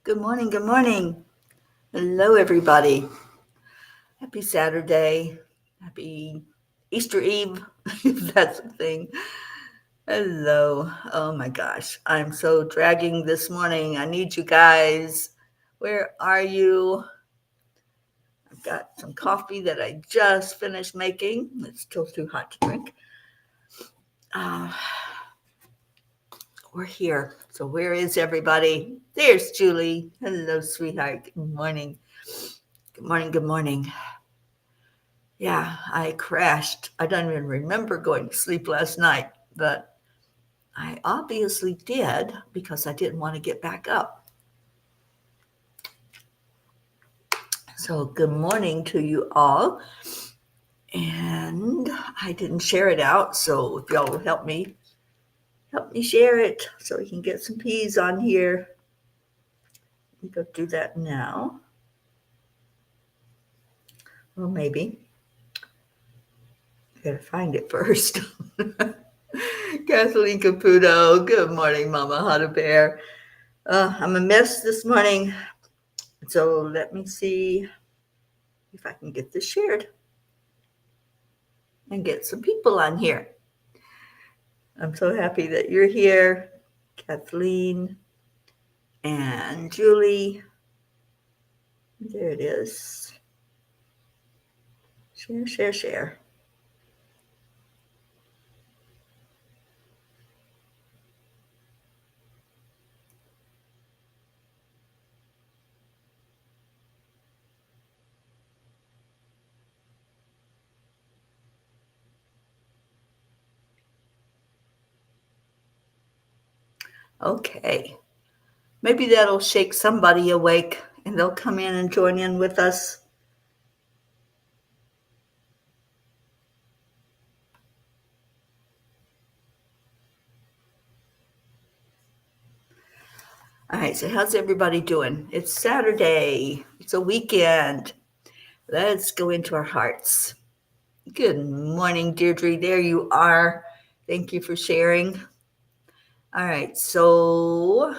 Good morning. Good morning. Hello, everybody. Happy Saturday. Happy Easter Eve, if that's a thing. Hello. Oh my gosh. I'm so dragging this morning. I need you guys. Where are you? I've got some coffee that I just finished making. It's still too hot to drink. Uh, we're here. So, where is everybody? There's Julie. Hello, sweetheart. Good morning. Good morning. Good morning. Yeah, I crashed. I don't even remember going to sleep last night, but I obviously did because I didn't want to get back up. So, good morning to you all. And I didn't share it out, so if y'all will help me share it so we can get some peas on here. Let me go do that now. Well, maybe. I gotta find it first. Kathleen Caputo, good morning, Mama Hot Bear. I'm a mess this morning, so let me see if I can get this shared and get some people on here. I'm so happy that you're here, Kathleen and Julie. There it is. Share, share, share. Okay. Maybe that'll shake somebody awake and they'll come in and join in with us. All right, so how's everybody doing? It's Saturday. It's a weekend. Let's go into our hearts. Good morning, Deirdre. There you are. Thank you for sharing. All right, so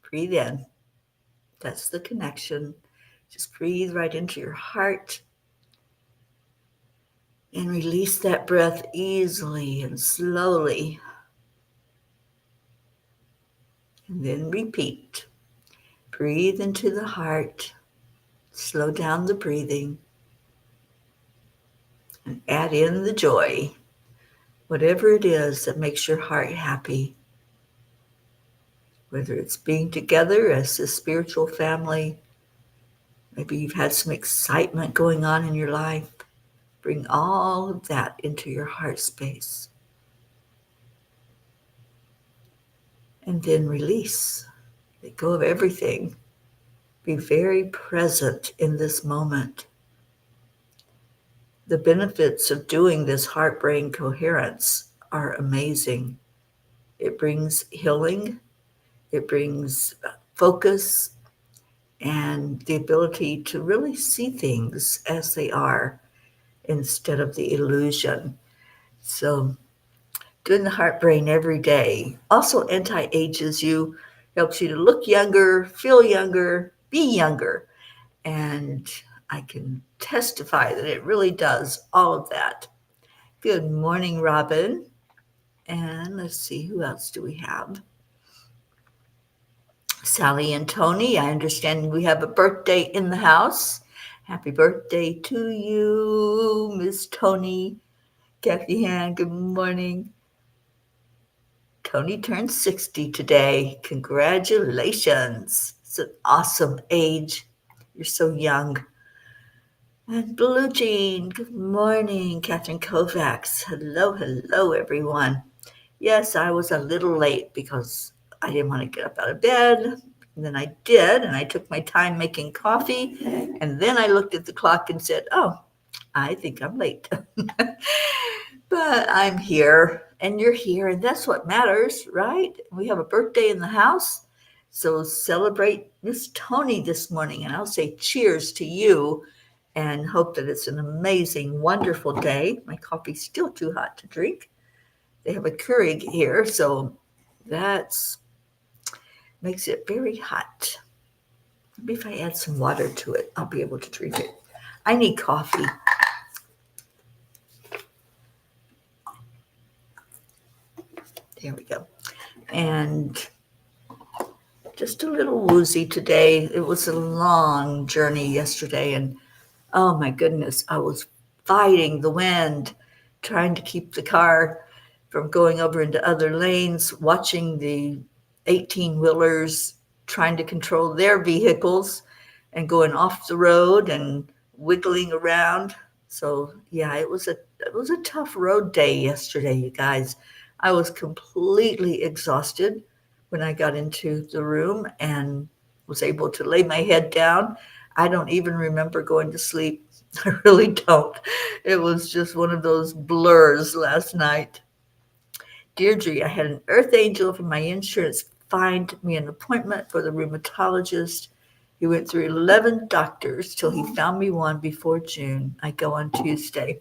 breathe in. That's the connection. Just breathe right into your heart and release that breath easily and slowly. And then repeat. Breathe into the heart. Slow down the breathing. And add in the joy. Whatever it is that makes your heart happy. Whether it's being together as a spiritual family, maybe you've had some excitement going on in your life. Bring all of that into your heart space. And then release. Let go of everything. Be very present in this moment. The benefits of doing this heart-brain coherence are amazing. It brings healing. It brings focus and the ability to really see things as they are instead of the illusion. So doing the heart brain every day also anti-ages you, helps you to look younger, feel younger, be younger. And I can testify that it really does all of that. Good morning, Robin. And let's see, who else do we have? Sally and Tony. I understand we have a birthday in the house. Happy birthday to you, Miss Tony. Kathy Han, good morning. Tony turned 60 today. Congratulations. It's an awesome age. You're so young. And Blue Jean, good morning. Catherine Kovacs, hello, hello, everyone. Yes, I was a little late because I didn't want to get up out of bed. And then I did, and I took my time making coffee. And then I looked at the clock and said, oh, I think I'm late. But I'm here, and you're here, and that's what matters, right? We have a birthday in the house. So celebrate Miss Tony this morning, and I'll say cheers to you and hope that it's an amazing, wonderful day. My coffee's still too hot to drink. They have a Keurig here, so that makes it very hot. Maybe if I add some water to it, I'll be able to drink it. I need coffee. There we go. And just a little woozy today. It was a long journey yesterday, and oh my goodness, I was fighting the wind, trying to keep the car from going over into other lanes, watching the 18-wheelers trying to control their vehicles and going off the road and wiggling around. So yeah, it was a tough road day yesterday, you guys. I was completely exhausted when I got into the room and was able to lay my head down. I don't even remember going to sleep. I really don't. It was just one of those blurs last night. Deirdre, I had an earth angel from my insurance find me an appointment for the rheumatologist. He went through 11 doctors till he found me one before June. I go on Tuesday.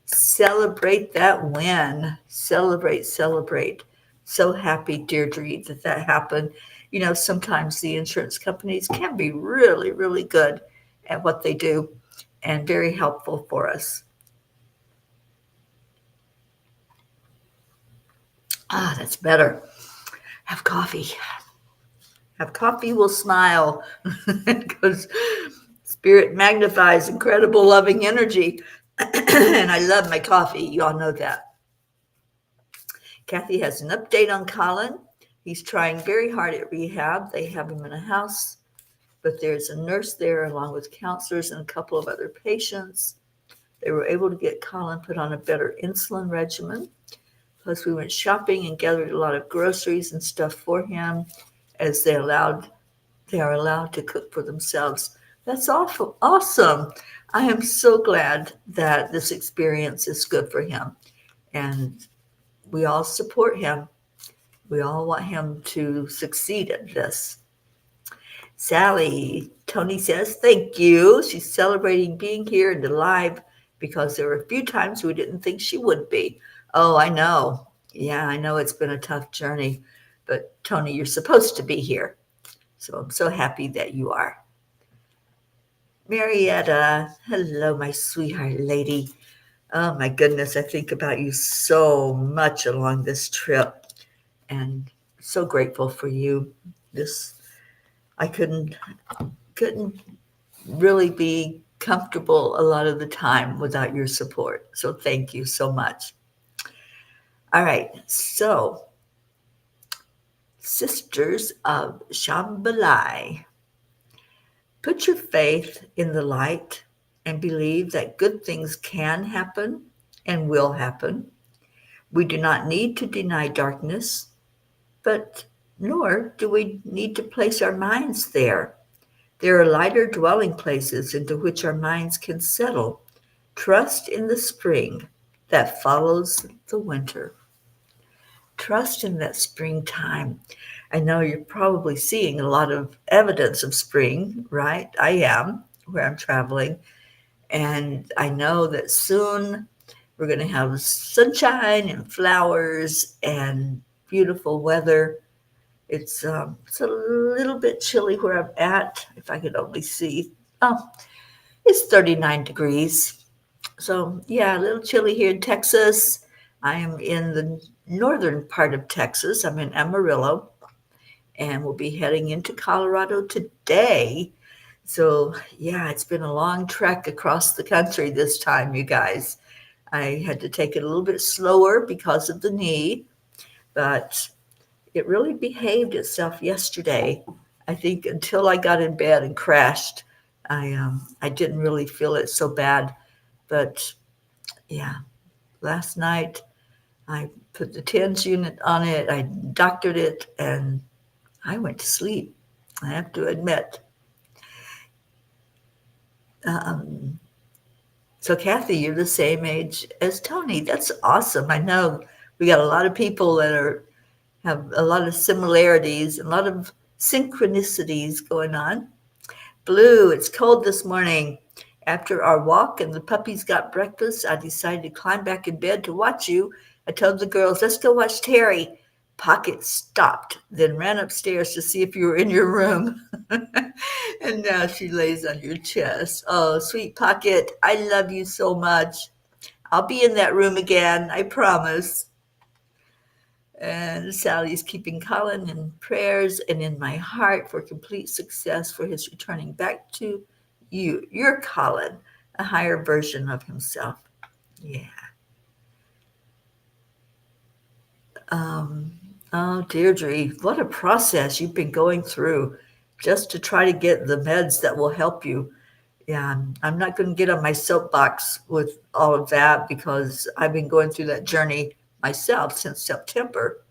Celebrate that win. Celebrate, celebrate. So happy, Deirdre, that happened. You know, sometimes the insurance companies can be really, really good at what they do and very helpful for us. Ah, that's better. Have coffee. Have coffee, will smile. Because spirit magnifies incredible loving energy. And I love my coffee. You all know that. Kathy has an update on Colin. He's trying very hard at rehab. They have him in a house, but there's a nurse there along with counselors and a couple of other patients. They were able to get Colin put on a better insulin regimen. Plus, we went shopping and gathered a lot of groceries and stuff for him as they are allowed to cook for themselves. That's awful, awesome. I am so glad that this experience is good for him. And we all support him. We all want him to succeed at this. Sally, Tony says, thank you. She's celebrating being here and alive because there were a few times we didn't think she would be. Oh, I know. Yeah, I know it's been a tough journey. But Tony, you're supposed to be here. So I'm so happy that you are. Marietta, hello, my sweetheart lady. Oh my goodness, I think about you so much along this trip and so grateful for you. This I couldn't really be comfortable a lot of the time without your support. So thank you so much. All right, so Sisters of Shambhalai. Put your faith in the light and believe that good things can happen and will happen. We do not need to deny darkness, but nor do we need to place our minds there. There are lighter dwelling places into which our minds can settle. Trust in the spring that follows the winter. Trust in that springtime. I know you're probably seeing a lot of evidence of spring, right? I am, where I'm traveling. And I know that soon we're going to have sunshine and flowers and beautiful weather. It's a little bit chilly where I'm at, if I could only see. Oh, it's 39 degrees. So, yeah, a little chilly here in Texas. I am in the northern part of Texas. I'm in Amarillo, and we'll be heading into Colorado today. So, yeah, it's been a long trek across the country this time, you guys. I had to take it a little bit slower because of the knee, but it really behaved itself yesterday. I think until I got in bed and crashed, I didn't really feel it so bad. But yeah, last night I put the TENS unit on it, I doctored it, and I went to sleep. I have to admit. Um, so Kathy, you're the same age as Tony. That's awesome. I know we got a lot of people that have a lot of similarities, a lot of synchronicities going on. Blue, it's cold this morning. After our walk and the puppies got breakfast, I decided to climb back in bed to watch you. I told the girls, let's go watch Teri. Pocket stopped, then ran upstairs to see if you were in your room. And now she lays on your chest. Oh, sweet Pocket, I love you so much. I'll be in that room again, I promise. And Sally's keeping Colin in prayers and in my heart for complete success for his returning back to you. You're Colin, a higher version of himself. Yeah. Um, oh, Deirdre, what a process you've been going through just to try to get the meds that will help you. Yeah, I'm not going to get on my soapbox with all of that because I've been going through that journey myself since September.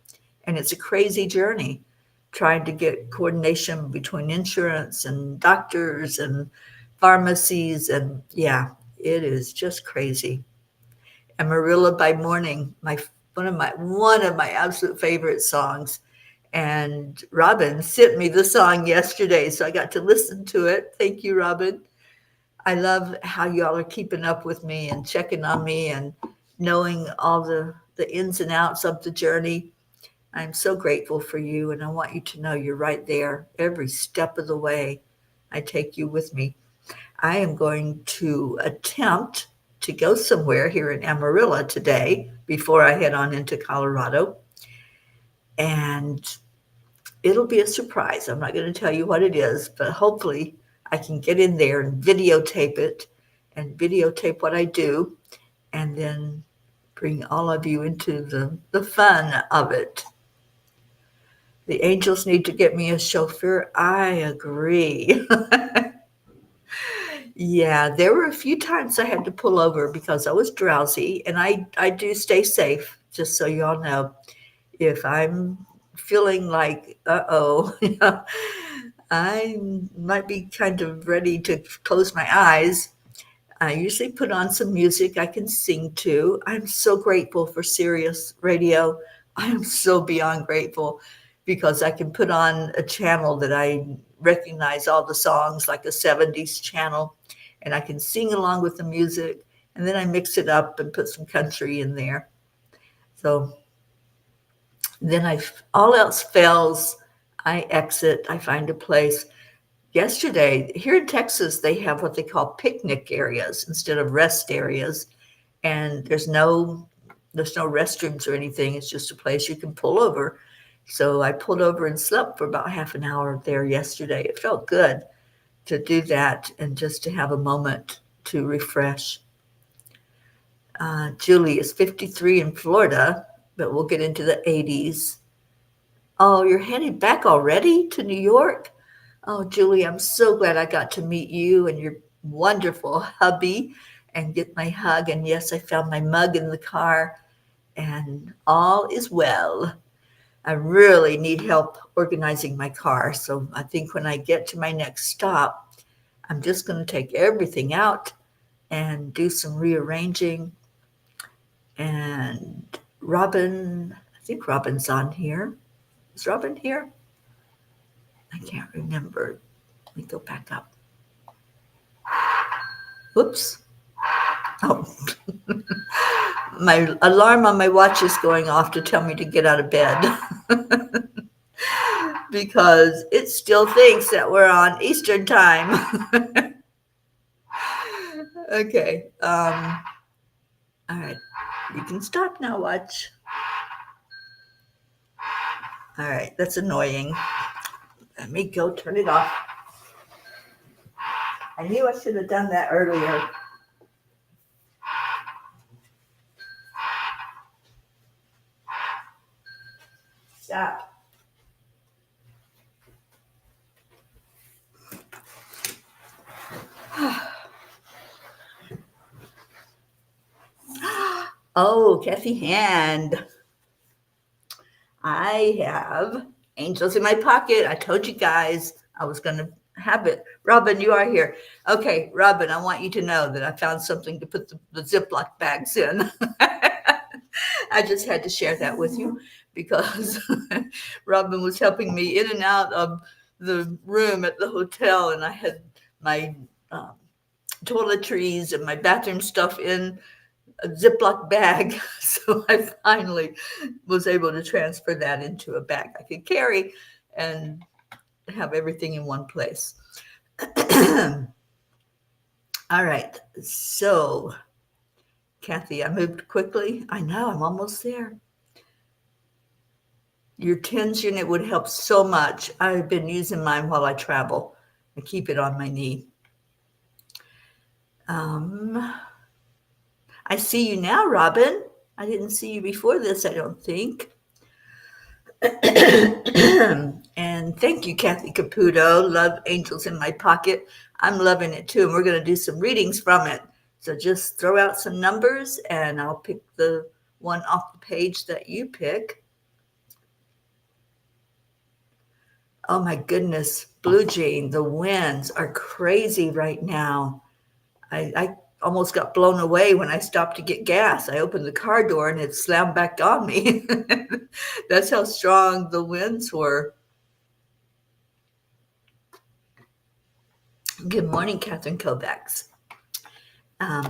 And it's a crazy journey trying to get coordination between insurance and doctors and pharmacies. And yeah, it is just crazy. Amarillo by Morning, one of my absolute favorite songs. And Robin sent me the song yesterday, so I got to listen to it. Thank you, Robin. I love how y'all are keeping up with me and checking on me and knowing all the ins and outs of the journey. I'm so grateful for you, and I want you to know you're right there every step of the way. I take you with me. I am going to attempt to go somewhere here in Amarillo today before I head on into Colorado, and it'll be a surprise. I'm not going to tell you what it is, but hopefully I can get in there and videotape it and videotape what I do and then bring all of you into the fun of it. The angels need to get me a chauffeur. I agree. Yeah, there were a few times I had to pull over because I was drowsy, and I do stay safe, just so y'all know. If I'm feeling like, uh-oh, I might be kind of ready to close my eyes, I usually put on some music I can sing to. I'm so grateful for Sirius Radio. I am so beyond grateful because I can put on a channel that I recognize all the songs, like a 70s channel, and I can sing along with the music. And then I mix it up and put some country in there. So then all else fails, I exit, I find a place. Yesterday, here in Texas, they have what they call picnic areas instead of rest areas. And there's no restrooms or anything. It's just a place you can pull over. So I pulled over and slept for about half an hour there yesterday. It felt good to do that and just to have a moment to refresh. Julie is 53 in Florida, but we'll get into the 80s. Oh, you're headed back already to New York? Oh, Julie, I'm so glad I got to meet you and your wonderful hubby and get my hug. And yes, I found my mug in the car and all is well. I really need help organizing my car. So I think when I get to my next stop, I'm just going to take everything out and do some rearranging. And Robin, I think Robin's on here. Is Robin here? I can't remember. Let me go back up. Whoops. Oh, my alarm on my watch is going off to tell me to get out of bed because it still thinks that we're on Eastern time. Okay. All right. You can stop now, watch. All right. That's annoying. Let me go turn it off. I knew I should have done that earlier. Stop. Oh, Kathy Hand. I have angels in my pocket. I told you guys I was going to have it. Robin, you are here. Okay, Robin, I want you to know that I found something to put the Ziploc bags in. I just had to share that with you because Robin was helping me in and out of the room at the hotel, and I had my toiletries and my bathroom stuff in a Ziploc bag. So I finally was able to transfer that into a bag I could carry and have everything in one place. All right. So, Kathy, I moved quickly. I know, I'm almost there. Your TENS unit would help so much. I've been using mine while I travel. I keep it on my knee. I see you now, Robin. I didn't see you before this, I don't think. And thank you, Kathy Caputo. Love Angels in My Pocket. I'm loving it too, and we're going to do some readings from it. So just throw out some numbers, and I'll pick the one off the page that you pick. Oh my goodness, Blue Jean, the winds are crazy right now. I almost got blown away when I stopped to get gas. I opened the car door and it slammed back on me. That's how strong the winds were. Good morning, Catherine Kovacs.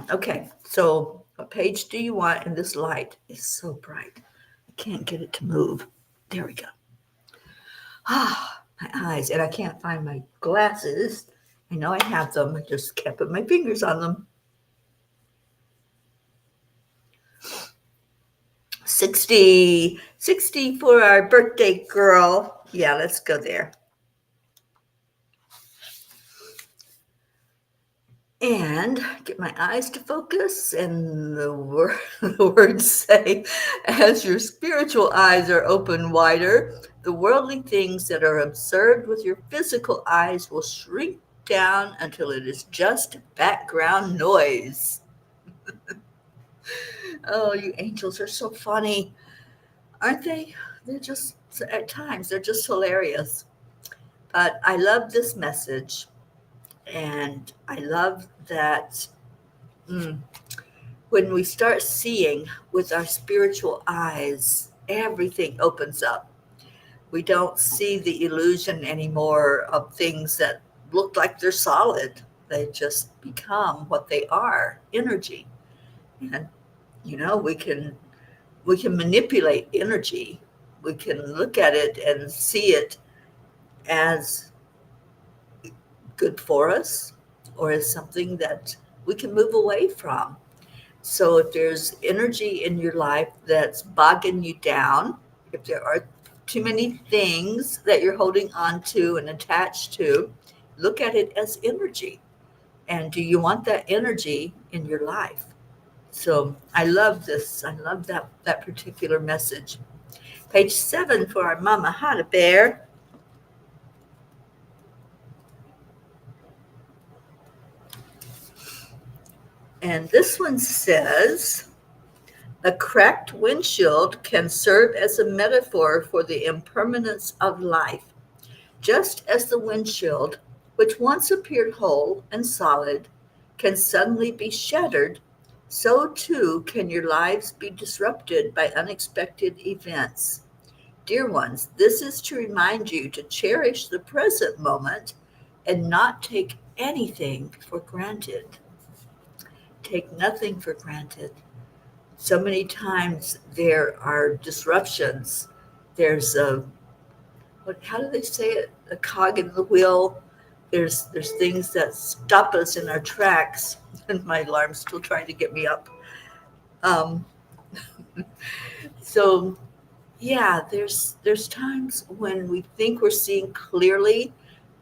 Okay, so what page do you want in this light? It's so bright. I can't get it to move. There we go. Ah, my eyes, and I can't find my glasses. I know I have them. I just can't put my fingers on them. 60 for our birthday girl. Yeah, let's go there. And get my eyes to focus, and the words say, as your spiritual eyes are open wider, the worldly things that are observed with your physical eyes will shrink down until it is just background noise. Oh, you angels are so funny, aren't they? They're just, at times, they're just hilarious. But I love this message, and I love that when we start seeing with our spiritual eyes, everything opens up. We don't see the illusion anymore of things that look like they're solid. They just become what they are, energy. And we can manipulate energy. We can look at it and see it as good for us or as something that we can move away from. So if there's energy in your life that's bogging you down, if there are too many things that you're holding on to and attached to, look at it as energy. And do you want that energy in your life? So I love this. I love that particular message. Page 7 for our Mama Hana Bear. And this one says, a cracked windshield can serve as a metaphor for the impermanence of life. Just as the windshield, which once appeared whole and solid, can suddenly be shattered, so too can your lives be disrupted by unexpected events. Dear ones, this is to remind you to cherish the present moment and not take anything for granted. Take nothing for granted. So many times there are disruptions. There's how do they say it? A cog in the wheel. There's things that stop us in our tracks, and my alarm's still trying to get me up. Um, so yeah, there's times when we think we're seeing clearly,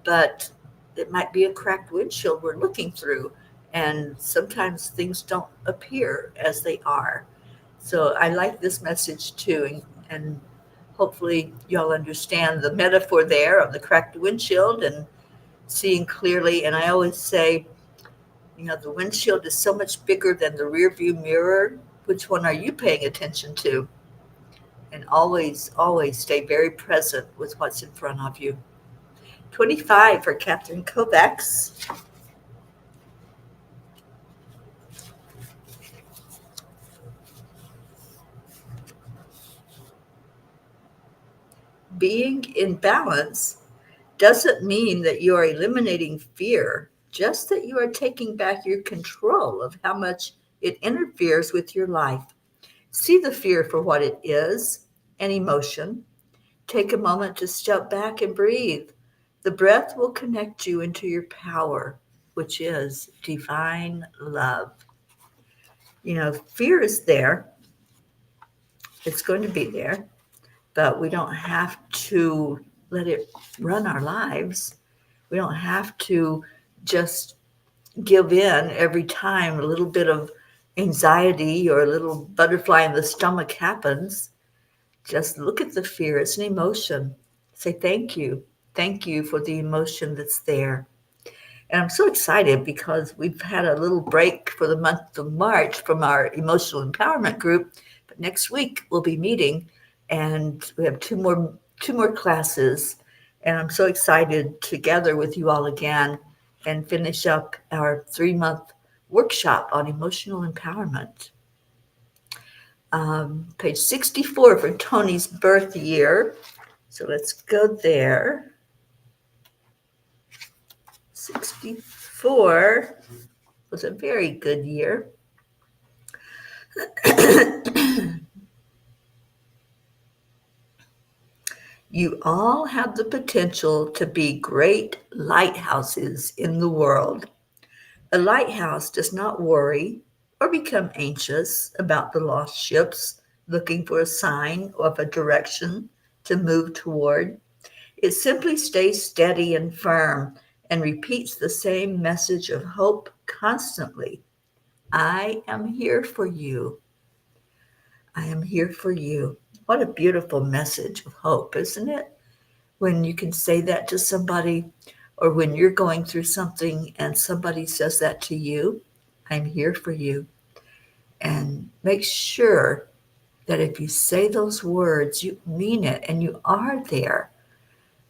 but it might be a cracked windshield we're looking through, and sometimes things don't appear as they are. So I like this message too, and hopefully y'all understand the metaphor there of the cracked windshield and seeing clearly. And I always say, the windshield is so much bigger than the rear view mirror. Which one are you paying attention to? And always, always stay very present with what's in front of you. 25 for Catherine Kovacs. Being in balance doesn't mean that you are eliminating fear, just that you are taking back your control of how much it interferes with your life. See the fear for what it is, an emotion. Take a moment to step back and breathe. The breath will connect you into your power, which is divine love. Fear is there, it's going to be there, but we don't have to let it run our lives. We don't have to just give in every time a little bit of anxiety or a little butterfly in the stomach happens. Just look at the fear. It's an emotion. Say thank you. Thank you for the emotion that's there. And I'm so excited because we've had a little break for the month of March from our emotional empowerment group. But next week we'll be meeting, and we have two more classes. And I'm so excited to gather with you all again and finish up our 3-month workshop on emotional empowerment. Page 64 for Tony's birth year. So let's go there. 64 was a very good year. You all have the potential to be great lighthouses in the world. A lighthouse does not worry or become anxious about the lost ships looking for a sign of a direction to move toward. It simply stays steady and firm and repeats the same message of hope constantly. I am here for you. I am here for you. What a beautiful message of hope, isn't it? When you can say that to somebody, or when you're going through something and somebody says that to you, I'm here for you. And make sure that if you say those words, you mean it and you are there,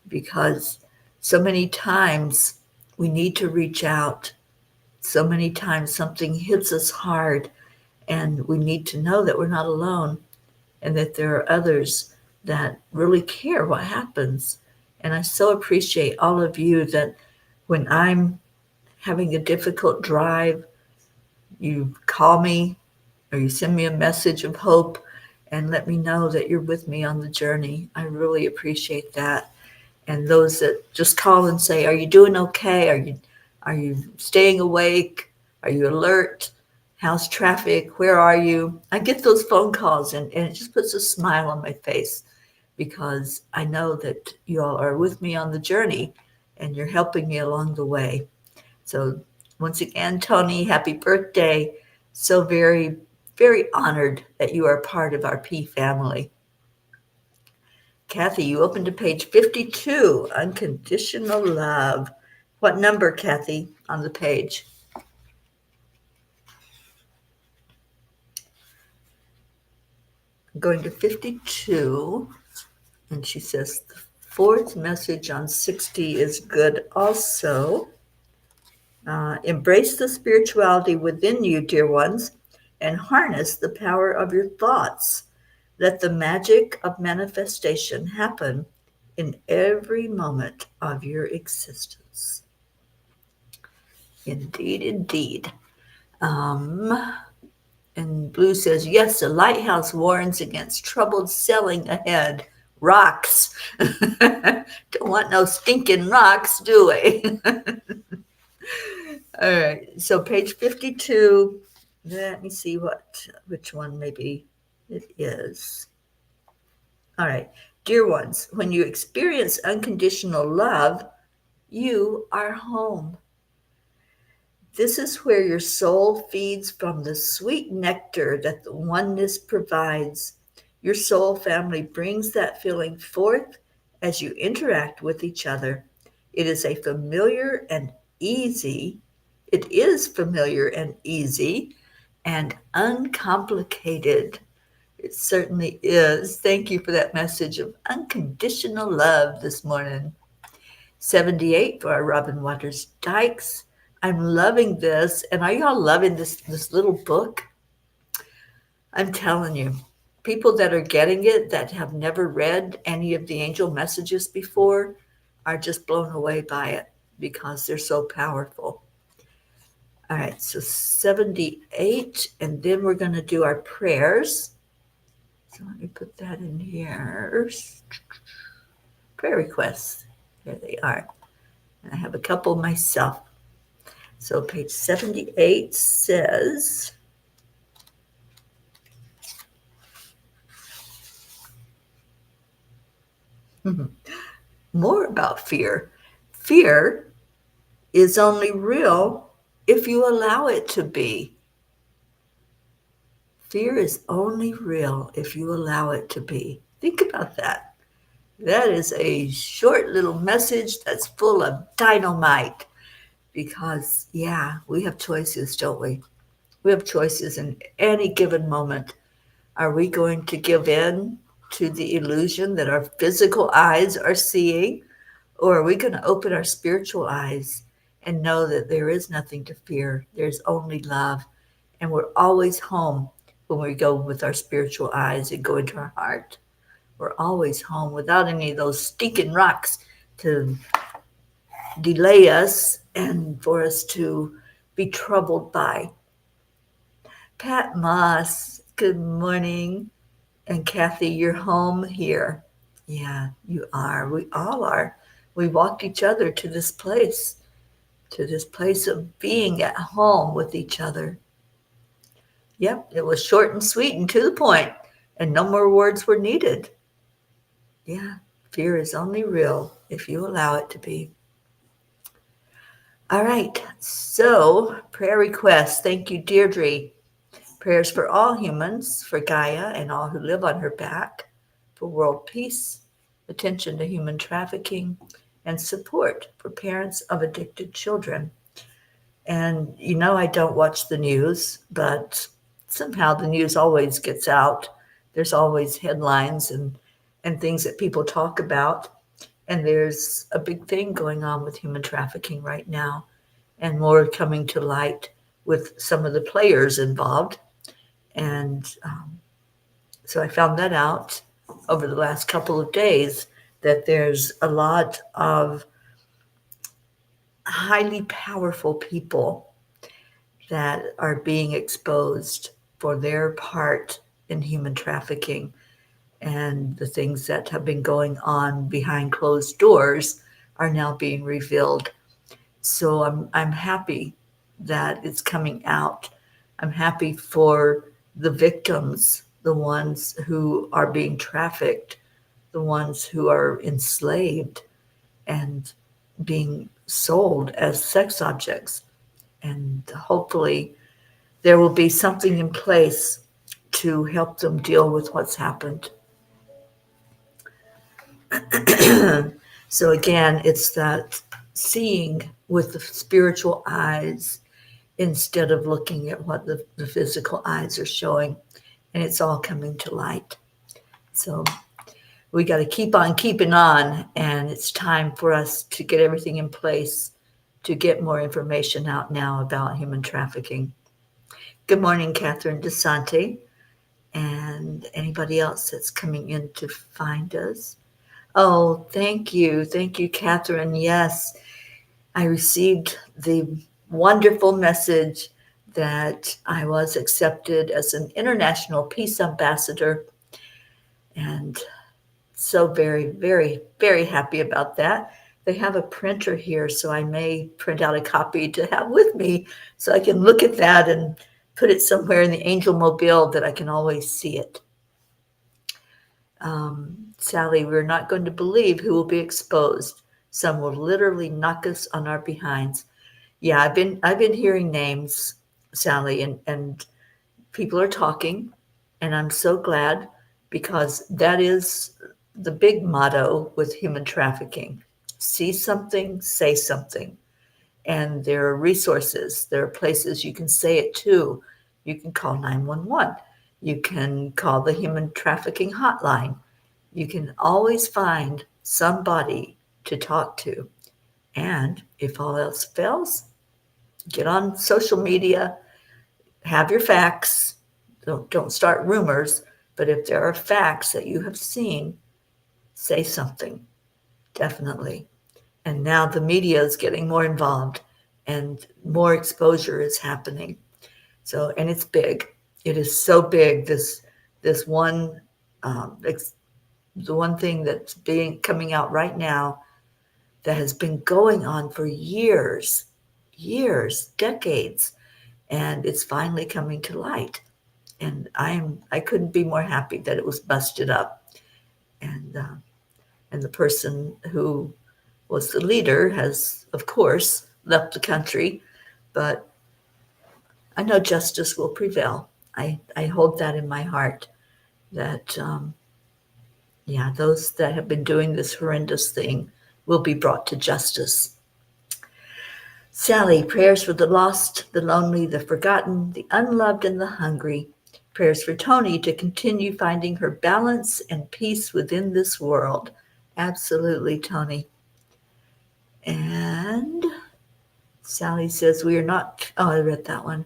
because so many times we need to reach out. So many times something hits us hard and we need to know that we're not alone and that there are others that really care what happens. And I so appreciate all of you that when I'm having a difficult drive, you call me or you send me a message of hope and let me know that you're with me on the journey. I really appreciate that. And those that just call and say, are you doing okay? Are you staying awake? Are you alert? How's traffic? Where are you? I get those phone calls and it just puts a smile on my face because I know that you all are with me on the journey and you're helping me along the way. So once again, Tony, happy birthday. So very, very honored that you are part of our P family. Kathy, you open to page 52, Unconditional Love. What number, Kathy, on the page? I'm going to 52, and she says the fourth message on 60 is good also. Embrace the spirituality within you, dear ones, and harness the power of your thoughts. Let the magic of manifestation happen in every moment of your existence. Indeed, indeed. And Blue says, yes, the lighthouse warns against troubled sailing ahead. Rocks. Don't want no stinking rocks, do we? All right, so page 52. Let me see which one maybe it is. All right. Dear ones, when you experience unconditional love, you are home. This is where your soul feeds from the sweet nectar that the oneness provides. Your soul family brings that feeling forth as you interact with each other. It is familiar and easy. It is familiar and easy and uncomplicated. It certainly is. Thank you for that message of unconditional love this morning. 78 for our Robin Waters Dykes. I'm loving this. And are y'all loving this little book? I'm telling you, people that are getting it that have never read any of the angel messages before are just blown away by it because they're so powerful. All right, so 78, and then we're going to do our prayers. So let me put that in here. Prayer requests. There they are. And I have a couple myself. So page 78 says, more about fear. Fear is only real if you allow it to be. Fear is only real if you allow it to be. Think about that. That is a short little message that's full of dynamite because, yeah, we have choices, don't we? We have choices in any given moment. Are we going to give in to the illusion that our physical eyes are seeing? Or are we going to open our spiritual eyes and know that there is nothing to fear? There's only love. And we're always home when we go with our spiritual eyes and go into our heart. We're always home without any of those stinking rocks to delay us and for us to be troubled by. Pat Moss, good morning. And Kathy, you're home here. Yeah, you are. We all are. We walked each other to this place of being at home with each other. Yep, it was short and sweet and to the point, and no more words were needed. Yeah, fear is only real if you allow it to be. All right, so prayer requests. Thank you, Deirdre. Prayers for all humans, for Gaia and all who live on her back, for world peace, attention to human trafficking, and support for parents of addicted children. And you know, I don't watch the news, but somehow the news always gets out. There's always headlines and things that people talk about. And there's a big thing going on with human trafficking right now, and more coming to light with some of the players involved. And so I found that out over the last couple of days that there's a lot of highly powerful people that are being exposed for their part in human trafficking, and the things that have been going on behind closed doors are now being revealed. So I'm happy that it's coming out. I'm happy for the victims, the ones who are being trafficked, the ones who are enslaved and being sold as sex objects. And hopefully there will be something in place to help them deal with what's happened. So again, it's that seeing with the spiritual eyes instead of looking at what the physical eyes are showing. And it's all coming to light. So we got to keep on keeping on. And it's time for us to get everything in place to get more information out now about human trafficking. Good morning, Catherine DeSante, and anybody else that's coming in to find us. Oh, thank you. Thank you, Catherine. Yes, I received the wonderful message that I was accepted as an international peace ambassador, and so very, very, very happy about that. They have a printer here, so I may print out a copy to have with me so I can look at that and put it somewhere in the Angel Mobile that I can always see it. Sally, we're not going to believe who will be exposed. Some will literally knock us on our behinds. Yeah, I've been hearing names, Sally, and people are talking, and I'm so glad because that is the big motto with human trafficking. See something, say something. And there are resources. There are places you can say it to. You can call 911. You can call the human trafficking hotline. You can always find somebody to talk to. And if all else fails, get on social media, have your facts. Don't start rumors, but if there are facts that you have seen, say something, definitely. And now the media is getting more involved, and more exposure is happening. So, and it's big. It is so big. This one, the one thing that's coming out right now that has been going on for years, decades, and it's finally coming to light. And I couldn't be more happy that it was busted up. And and the person who was the leader has, of course, left the country, but I know justice will prevail. I hold that in my heart that, yeah, those that have been doing this horrendous thing will be brought to justice. Sally, prayers for the lost, the lonely, the forgotten, the unloved, and the hungry. Prayers for Tony to continue finding her balance and peace within this world. Absolutely, Tony. And Sally says, we are not, oh, I read that one.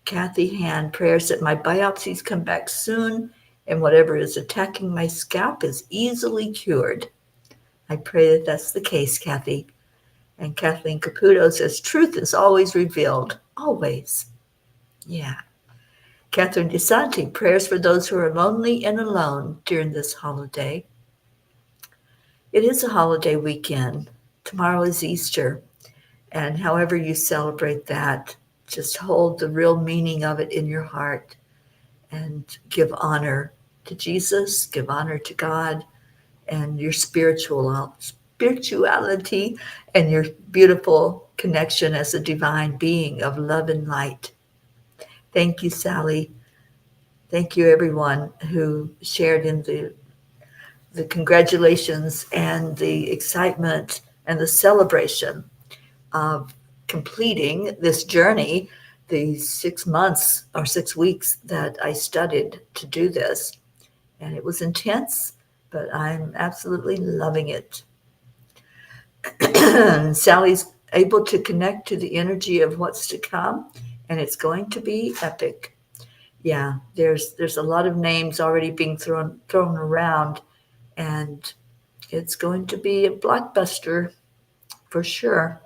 Kathy Hand, prayers that my biopsies come back soon and whatever is attacking my scalp is easily cured. I pray that that's the case, Kathy. And Kathleen Caputo says, truth is always revealed. Always. Yeah. Catherine DeSanti, prayers for those who are lonely and alone during this holiday. It is a holiday weekend. Tomorrow is Easter. And however you celebrate that, just hold the real meaning of it in your heart and give honor to Jesus, give honor to God and your spirituality and your beautiful connection as a divine being of love and light. Thank you, Sally. Thank you, everyone who shared in the congratulations and the excitement and the celebration of completing this journey, the 6 months or 6 weeks that I studied to do this. And it was intense, but I'm absolutely loving it. Sally's able to connect to the energy of what's to come, and it's going to be epic. Yeah, there's a lot of names already being thrown around, and it's going to be a blockbuster for sure.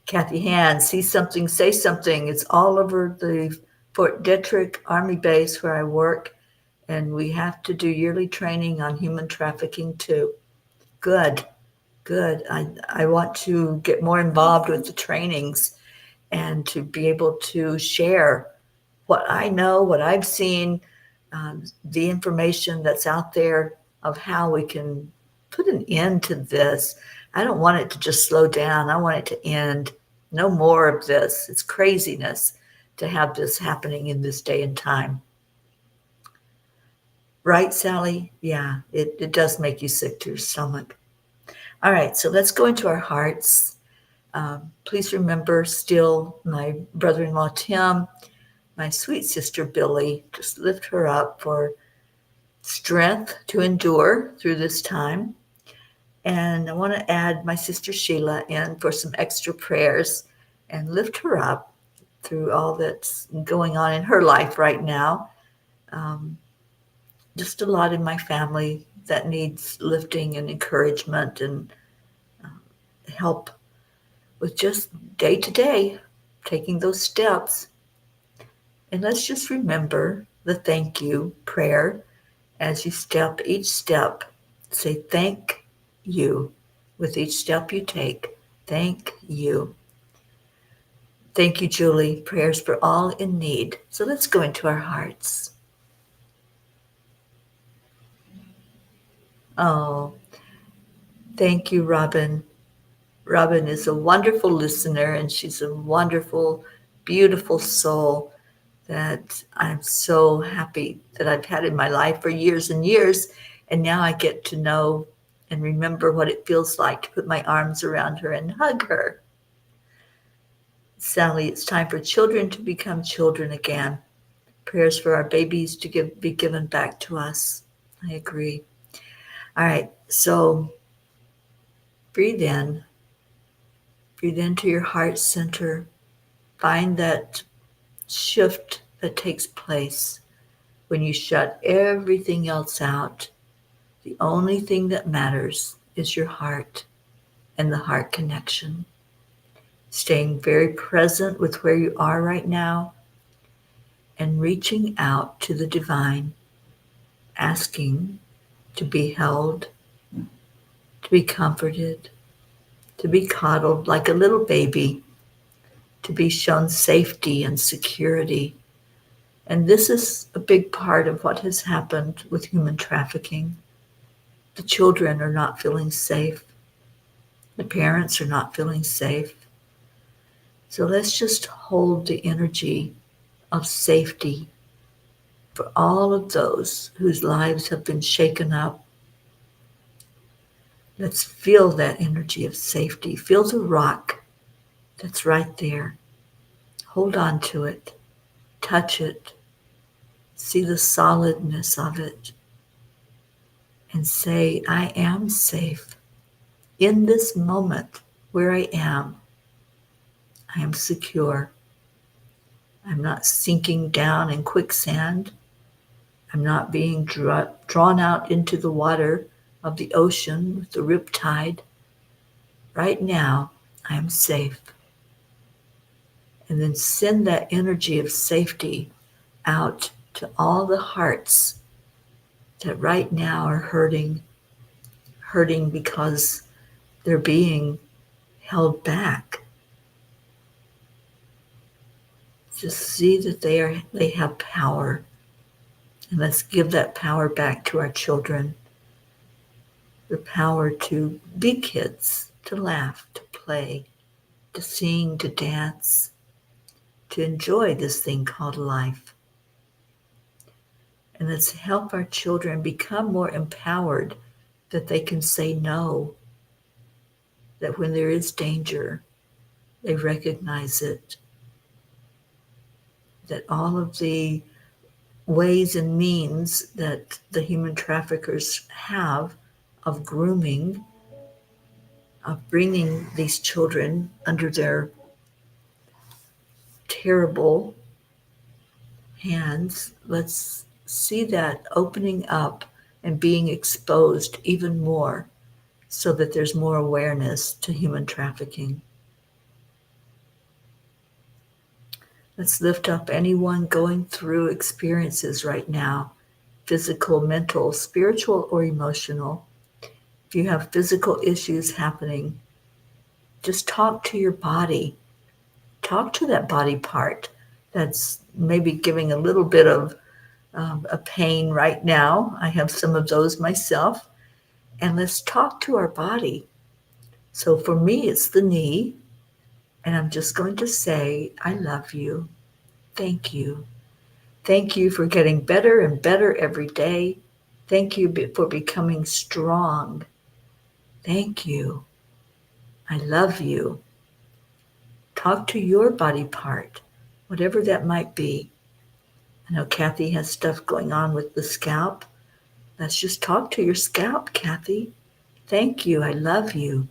Kathy Hand, see something, say something. It's all over the Fort Detrick Army Base where I work, and we have to do yearly training on human trafficking too. Good. Good. I want to get more involved with the trainings and to be able to share what I know, what I've seen, the information that's out there of how we can put an end to this. I don't want it to just slow down. I want it to end. No more of this. It's craziness to have this happening in this day and time. Right, Sally? Yeah, it does make you sick to your stomach. All right, so let's go into our hearts. Please remember still my brother-in-law, Tim, my sweet sister, Billy. Just lift her up for strength to endure through this time. And I want to add my sister, Sheila, in for some extra prayers and lift her up through all that's going on in her life right now. Just a lot in my family that needs lifting and encouragement and help with just day to day, taking those steps. And let's just remember the thank you prayer as you step each step. Say thank you with each step you take. Thank you. Thank you, Julie. Prayers for all in need. So let's go into our hearts. Oh, thank you, Robin. Robin is a wonderful listener, and she's a wonderful, beautiful soul that I'm so happy that I've had in my life for years and years. And now I get to know and remember what it feels like to put my arms around her and hug her. Sally, it's time for children to become children again. Prayers for our babies to be given back to us. I agree. All right, so breathe in. Breathe into your heart center. Find that shift that takes place when you shut everything else out. The only thing that matters is your heart and the heart connection. staying very present with where you are right now, and reaching out to the divine, asking to be held, to be comforted, to be coddled like a little baby, to be shown safety and security. And this is a big part of what has happened with human trafficking. The children are not feeling safe. The parents are not feeling safe. So let's just hold the energy of safety for all of those whose lives have been shaken up. Let's feel that energy of safety. Feel the rock that's right there. Hold on to it. Touch it. See the solidness of it. And say, I am safe. In this moment where I am secure. I'm not sinking down in quicksand. I'm not being drawn out into the water of the ocean with the riptide. Right now, I am safe. And then send that energy of safety out to all the hearts that right now are hurting because they're being held back. Just see that they have power. And let's give that power back to our children. The power to be kids, to laugh, to play, to sing, to dance, to enjoy this thing called life. And let's help our children become more empowered, that they can say no, that when there is danger, they recognize it, that all of the ways and means that the human traffickers have of grooming, of bringing these children under their terrible hands, let's see that opening up and being exposed even more so that there's more awareness to human trafficking. Let's lift up anyone going through experiences right now, physical, mental, spiritual, or emotional. If you have physical issues happening, just talk to your body. Talk to that body part that's maybe giving a little bit of a pain right now. I have some of those myself. And let's talk to our body. So for me, it's the knee. And I'm just going to say, I love you. Thank you. Thank you for getting better and better every day. Thank you for becoming strong. Thank you. I love you. Talk to your body part, whatever that might be. I know Kathy has stuff going on with the scalp. Let's just talk to your scalp, Kathy. Thank you. I love you.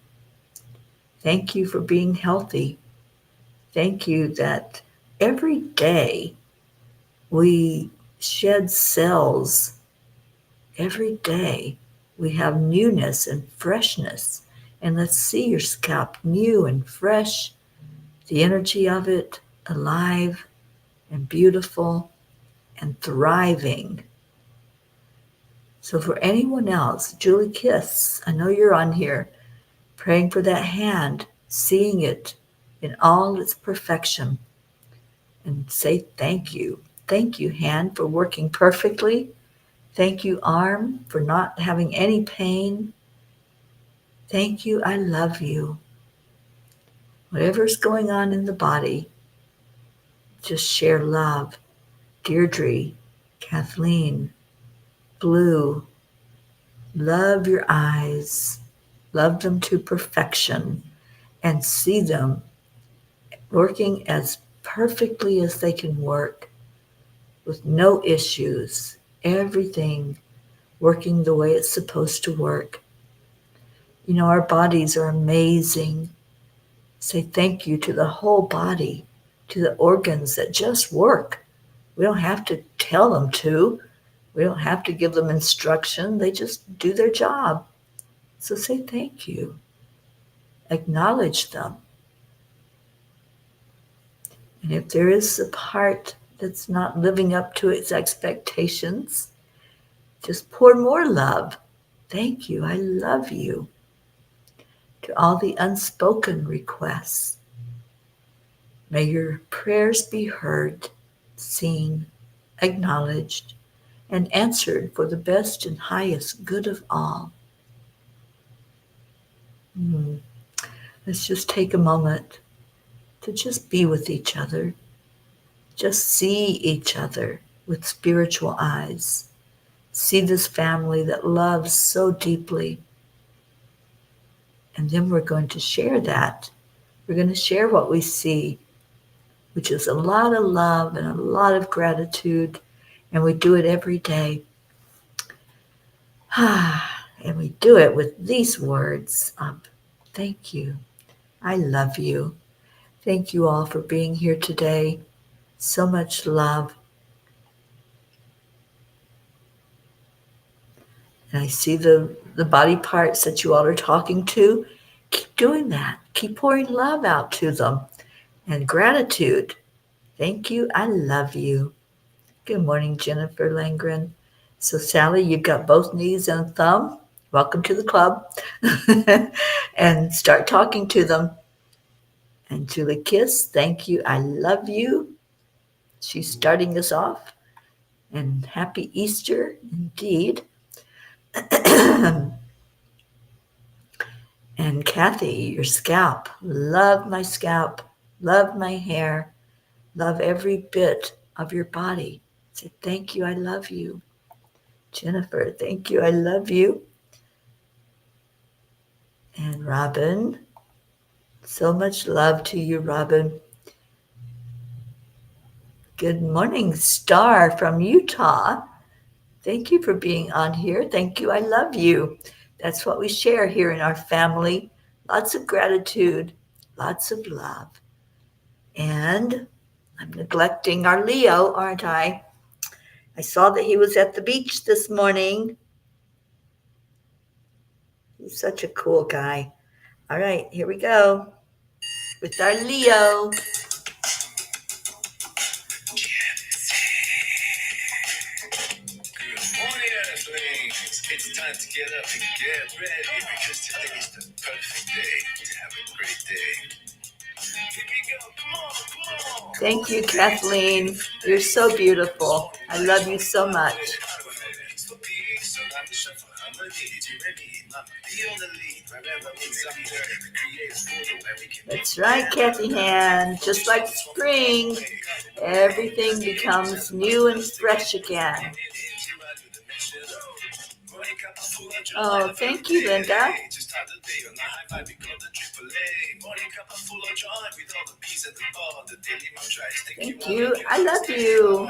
Thank you for being healthy. Thank you that every day we shed cells. Every day we have newness and freshness. And let's see your scalp new and fresh, the energy of it alive and beautiful and thriving. So for anyone else, Julie Kiss, I know you're on here, praying for that hand, seeing it in all its perfection, and say thank you. Thank you, hand, for working perfectly. Thank you, arm, for not having any pain. Thank you, I love you. Whatever's going on in the body, just share love. Deirdre, Kathleen, Blue, love your eyes. Love them to perfection and see them working as perfectly as they can work with no issues. Everything working the way it's supposed to work. You know, our bodies are amazing. Say thank you to the whole body, to the organs that just work. We don't have to tell them to. We don't have to give them instruction. They just do their job. So say thank you. Acknowledge them. And if there is a part that's not living up to its expectations, just pour more love. Thank you. I love you. To all the unspoken requests, may your prayers be heard, seen, acknowledged, and answered for the best and highest good of all. Mm. Let's just take a moment to just be with each other, just see each other with spiritual eyes. See this family that loves so deeply. And then we're going to share that. We're going to share what we see, which is a lot of love and a lot of gratitude. And we do it every day. And we do it with these words of thank you. I love you. Thank you all for being here today. So much love. And I see the body parts that you all are talking to. Keep doing that. Keep pouring love out to them and gratitude. Thank you. I love you. Good morning, Jennifer Langren. So, Sally, you've got both knees and thumb. Welcome to the club. And start talking to them. And Julie Kiss, thank you. I love you. She's starting us off. And happy Easter indeed. And Kathy, your scalp. Love my scalp. Love my hair. Love every bit of your body. Say thank you. I love you. Jennifer, thank you. I love you. And Robin, so much love to you, Robin. Good morning, Star from Utah. Thank you for being on here. Thank you. I love you. That's what we share here in our family. Lots of gratitude, lots of love. And I'm neglecting our Leo, aren't I? I saw that he was at the beach this morning. He's such a cool guy. All right, here we go with our Leo. It's time to get up and get ready because today is the perfect day to have a great day. Here we go. Come on, come on. Thank you, Kathleen. You're so beautiful. I love you so much. That's right, Kathy Han. Just like spring, everything becomes new and fresh again. Oh, thank you, Linda. Thank you. I love you.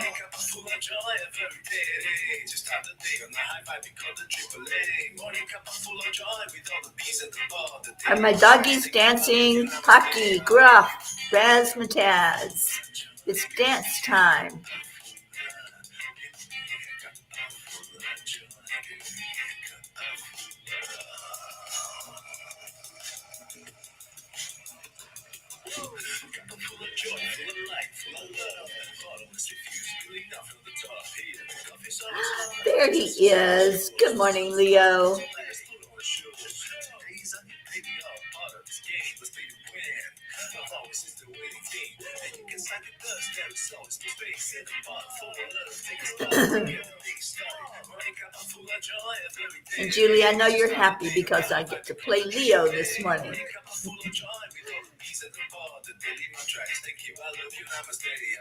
Are my doggies dancing? Pocky, Gruff, Razzmatazz. It's dance time. There he is. Good morning, Leo. And Julie, I know you're happy because I get to play Leo this morning.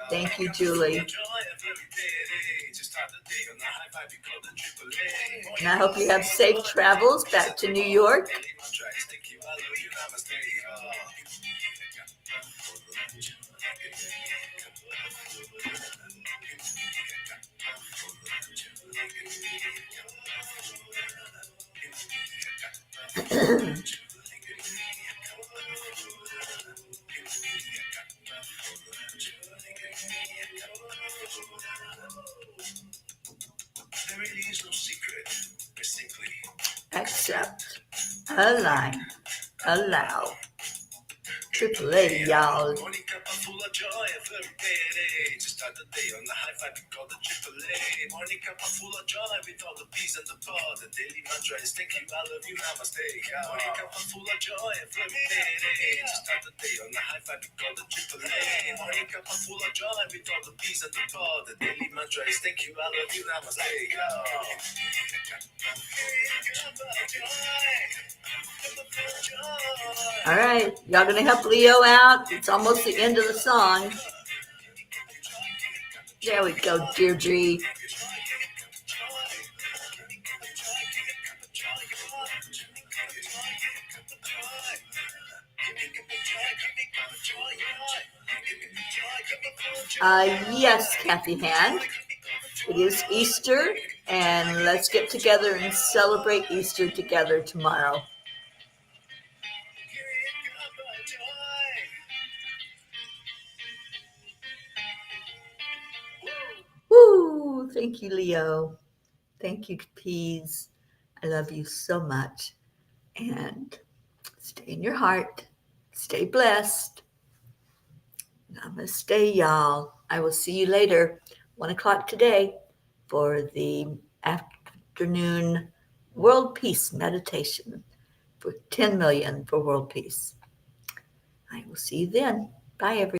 Thank you, Julie. And I hope you have safe travels back to New York. Accept, align, allow. AAA, y'all. Morning Cuppa full of joy every day. To start the day on the high five, we call the AAA. Morning Cuppa full of joy with all the peas and the pod. The daily mantra is thank you, I love you, namaste. Morning Cuppa full of joy every day. To start the day on the high five, we call the AAA. Morning Cuppa full of joy with all the peas and the pod. The daily mantra is thank you, I love you, namaste. All right, y'all gonna help Leo out? It's almost the end of the song. There we go, Deirdre. Yes, Kathy Han. It is Easter, and let's get together and celebrate Easter together tomorrow. Woo! Thank you, Leo. Thank you, Peas. I love you so much. And stay in your heart. Stay blessed. Namaste, y'all. I will see you later, 1 o'clock today, for the afternoon World Peace meditation for 10 million for world peace. I will see you then. Bye, everyone.